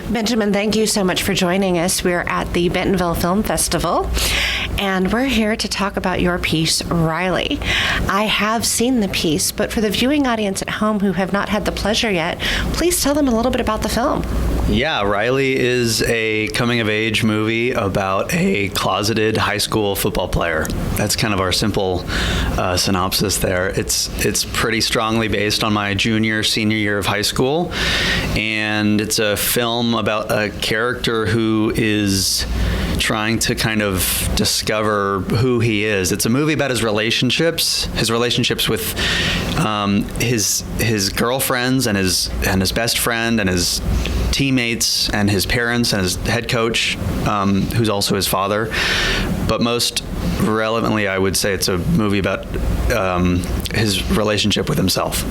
Benjamin, thank you so much for joining us. We're at the Bentonville Film Festival, and we're here to talk about your piece, Riley. I have seen the piece, but for the viewing audience at home who have not had the pleasure yet, please tell them a little bit about the film. Yeah, Riley is a coming-of-age movie about a closeted high school football player. That's kind of our simple synopsis there. It's pretty strongly based on my senior year of high school, and it's a film about a character who is trying to kind of discover who he is. It's a movie about his relationships with his girlfriends and his best friend and his teammates and his parents and his head coach, who's also his father. But most relevantly, I would say it's a movie about his relationship with himself.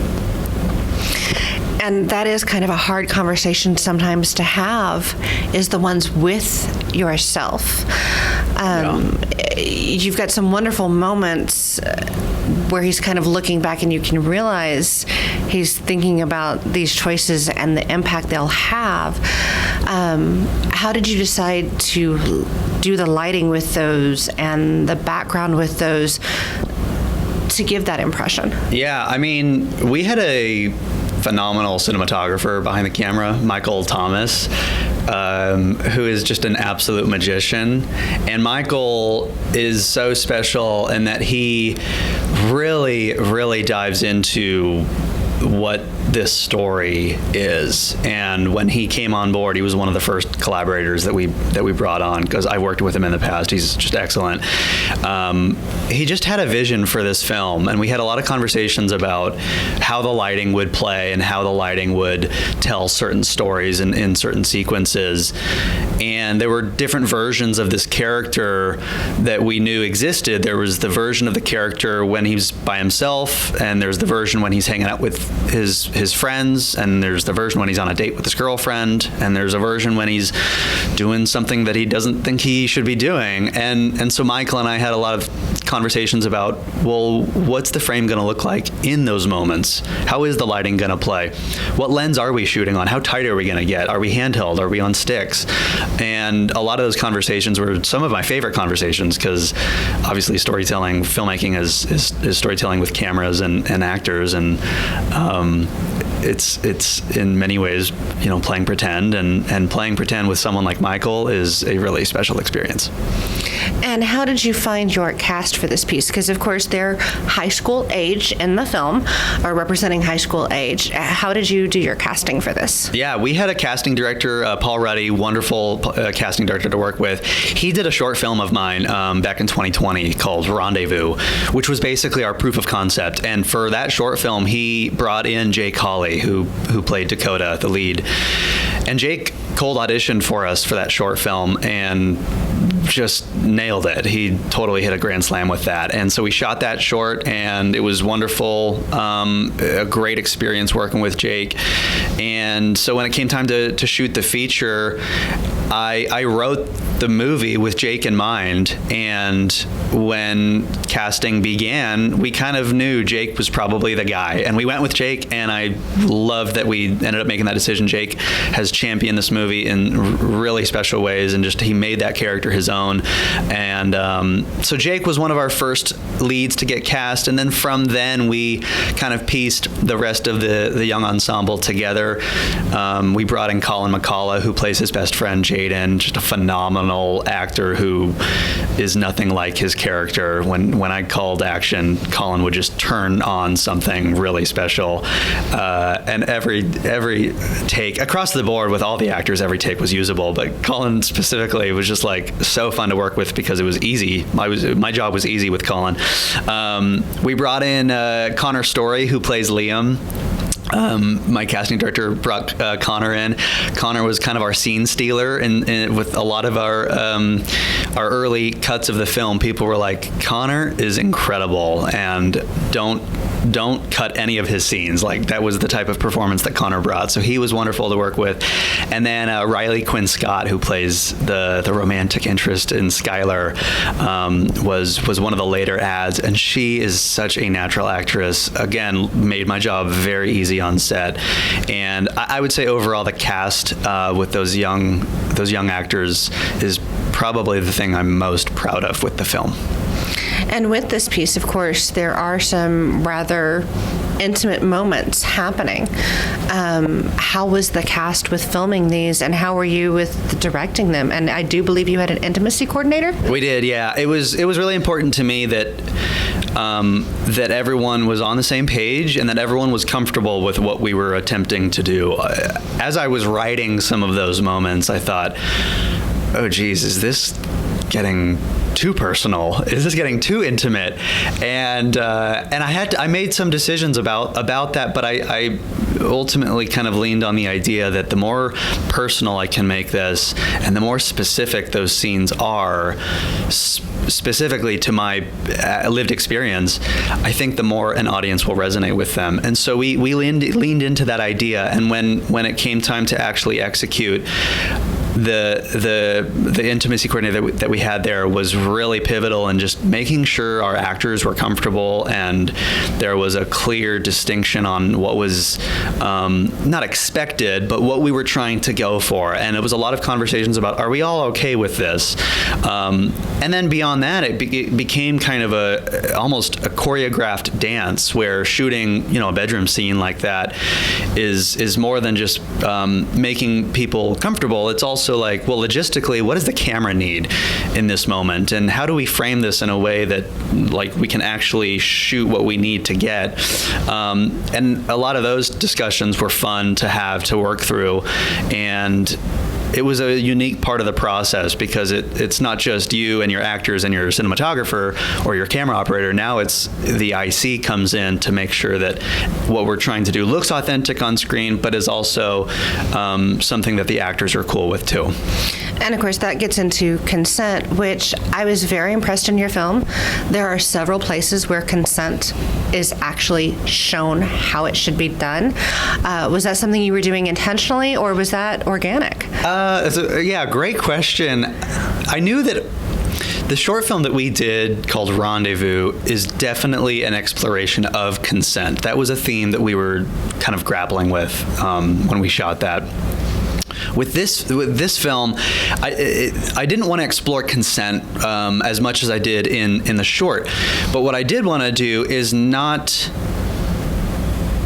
And that is kind of a hard conversation sometimes to have, is the ones with yourself. You've got some wonderful moments where he's kind of looking back and you can realize he's thinking about these choices and the impact they'll have. How did you decide to do the lighting with those and the background with those to give that impression? Yeah, I mean, we had a phenomenal cinematographer behind the camera, Michael Thomas, who is just an absolute magician. And Michael is so special in that he really, really dives into what this story is. And when he came on board, he was one of the first collaborators that we brought on, because I worked with him in the past. He's just excellent. He just had a vision for this film, and we had a lot of conversations about how the lighting would play and how the lighting would tell certain stories in certain sequences. And there were different versions of this character that we knew existed. There was the version of the character when he's by himself, and there's the version when he's hanging out with his friends, and there's the version when he's on a date with his girlfriend, and there's a version when he's doing something that he doesn't think he should be doing. And so Michael and I had a lot of conversations about, well, what's the frame going to look like in those moments? How is the lighting going to play? What lens are we shooting on? How tight are we going to get? Are we handheld? Are we on sticks? And a lot of those conversations were some of my favorite conversations, because obviously storytelling, filmmaking is storytelling with cameras and actors, and it's in many ways, playing pretend, and playing pretend with someone like Michael is a really special experience. And how did you find your cast for this piece? Because, of course, they're high school age in the film, or representing high school age. How did you do your casting for this? Yeah, we had a casting director, Paul Ruddy, wonderful casting director to work with. He did a short film of mine back in 2020 called Rendezvous, which was basically our proof of concept. And for that short film, he brought in Jake Hawley, who played Dakota, the lead. And Jake cold auditioned for us for that short film and just nailed it. He totally hit a grand slam with that. And so we shot that short, and it was wonderful, a great experience working with Jake. And so when it came time to shoot the feature, I wrote the movie with Jake in mind, and when casting began, we kind of knew Jake was probably the guy, and we went with Jake, and I love that we ended up making that decision. Jake has championed this movie in really special ways, and just he made that character his own. And so Jake was one of our first leads to get cast, and then from then we kind of pieced the rest of the young ensemble together. We brought in Colin McCullough, who plays his best friend Jaden, just a phenomenal actor who is nothing like his character. When I called action, Colin would just turn on something really special, and every take across the board with all the actors, every take was usable, but Colin specifically was just like so fun to work with because it was easy. My job was easy with Colin. We brought in Connor Story, who plays Liam. My casting director brought Connor in. Connor was kind of our scene stealer, and with a lot of our early cuts of the film, people were like, Connor is incredible, and don't cut any of his scenes. Like, that was the type of performance that Connor brought. So he was wonderful to work with. And then Riley Quinn Scott, who plays the romantic interest in Skylar, was one of the later ads, and she is such a natural actress. Again, made my job very easy on set. And I would say overall the cast with those young actors is probably the thing I'm most proud of with the film. And with this piece, of course, there are some rather intimate moments happening. How was the cast with filming these, and how were you with directing them? And I do believe you had an intimacy coordinator? We did, yeah. It was really important to me that that everyone was on the same page and that everyone was comfortable with what we were attempting to do. As I was writing some of those moments, I thought, oh geez, is this getting too personal? Is this getting too intimate? And I made some decisions about that, but I ultimately kind of leaned on the idea that the more personal I can make this, and the more specific those scenes are, specifically to my lived experience, I think the more an audience will resonate with them. And so we leaned into that idea, and when it came time to actually execute, the intimacy coordinator that we had there was really pivotal in just making sure our actors were comfortable and there was a clear distinction on what was not expected, but what we were trying to go for. And it was a lot of conversations about, are we all okay with this? And then beyond that, it became kind of almost a choreographed dance, where shooting, a bedroom scene like that is more than just making people comfortable. It's also like, well, logistically, what does the camera need in this moment, and how do we frame this in a way that like we can actually shoot what we need to get? And a lot of those discussions were fun to work through, and it was a unique part of the process, because it's not just you and your actors and your cinematographer or your camera operator. Now it's the IC comes in to make sure that what we're trying to do looks authentic on screen, but is also something that the actors are cool with too. And of course, that gets into consent, which I was very impressed in your film. There are several places where consent is actually shown how it should be done. Was that something you were doing intentionally, or was that organic? Great question. I knew that the short film that we did called Rendezvous is definitely an exploration of consent. That was a theme that we were kind of grappling with when we shot that. With this film, I didn't want to explore consent as much as I did in the short. But what I did want to do is not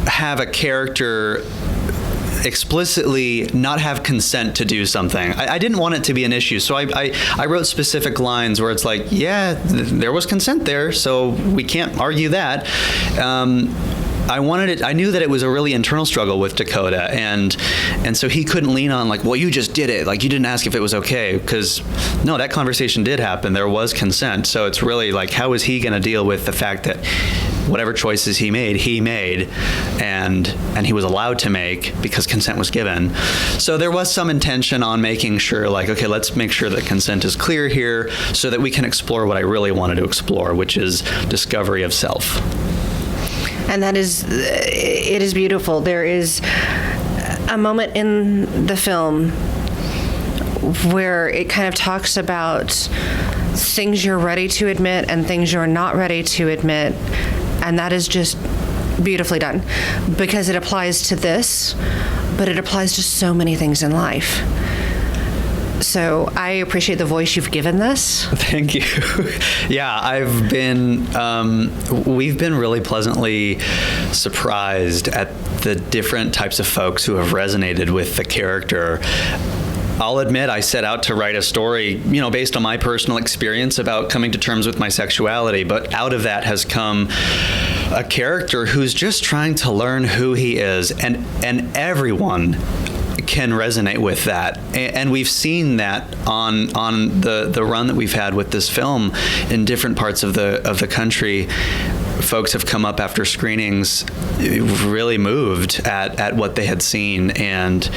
have a character explicitly not have consent to do something. I didn't want it to be an issue, so I wrote specific lines where it's like, yeah, there was consent there, so we can't argue that. I knew that it was a really internal struggle with Dakota, and so he couldn't lean on like, well, you just did it, like you didn't ask if it was okay, because no, that conversation did happen. There was consent. So it's really like, how is he going to deal with the fact that whatever choices he made, and he was allowed to make because consent was given. So there was some intention on making sure, like, okay, let's make sure that consent is clear here so that we can explore what I really wanted to explore, which is discovery of self. And it is beautiful. There is a moment in the film where it kind of talks about things you're ready to admit and things you're not ready to admit. And that is just beautifully done, because it applies to this, but it applies to so many things in life. So I appreciate the voice you've given this. Thank you. Yeah, we've been really pleasantly surprised at the different types of folks who have resonated with the character. I'll admit I set out to write a story, based on my personal experience about coming to terms with my sexuality, but out of that has come a character who's just trying to learn who he is, and everyone can resonate with that, and we've seen that on the run that we've had with this film in different parts of the country. Folks have come up after screenings really moved at what they had seen, and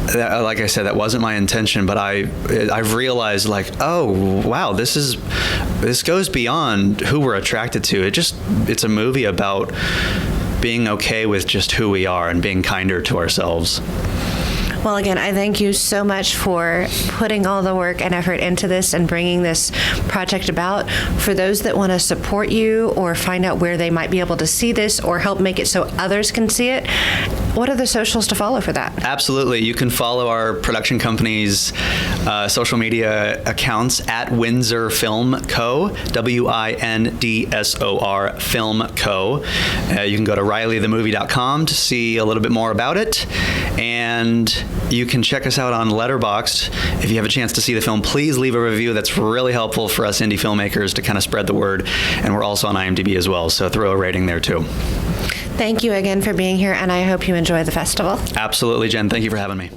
like I said, that wasn't my intention, but I've realized, like, oh wow, this goes beyond who we're attracted to. It's a movie about being okay with just who we are and being kinder to ourselves. Well, again, I thank you so much for putting all the work and effort into this and bringing this project about. For those that want to support you or find out where they might be able to see this or help make it so others can see it, what are the socials to follow for that? Absolutely. You can follow our production company's social media accounts at Windsor Film Co., WINDSOR Film Co. You can go to RileyTheMovie.com to see a little bit more about it. And you can check us out on Letterboxd. If you have a chance to see the film, please leave a review. That's really helpful for us indie filmmakers to kind of spread the word. And we're also on IMDb as well, so throw a rating there too. Thank you again for being here, and I hope you enjoy the festival. Absolutely, Jen. Thank you for having me.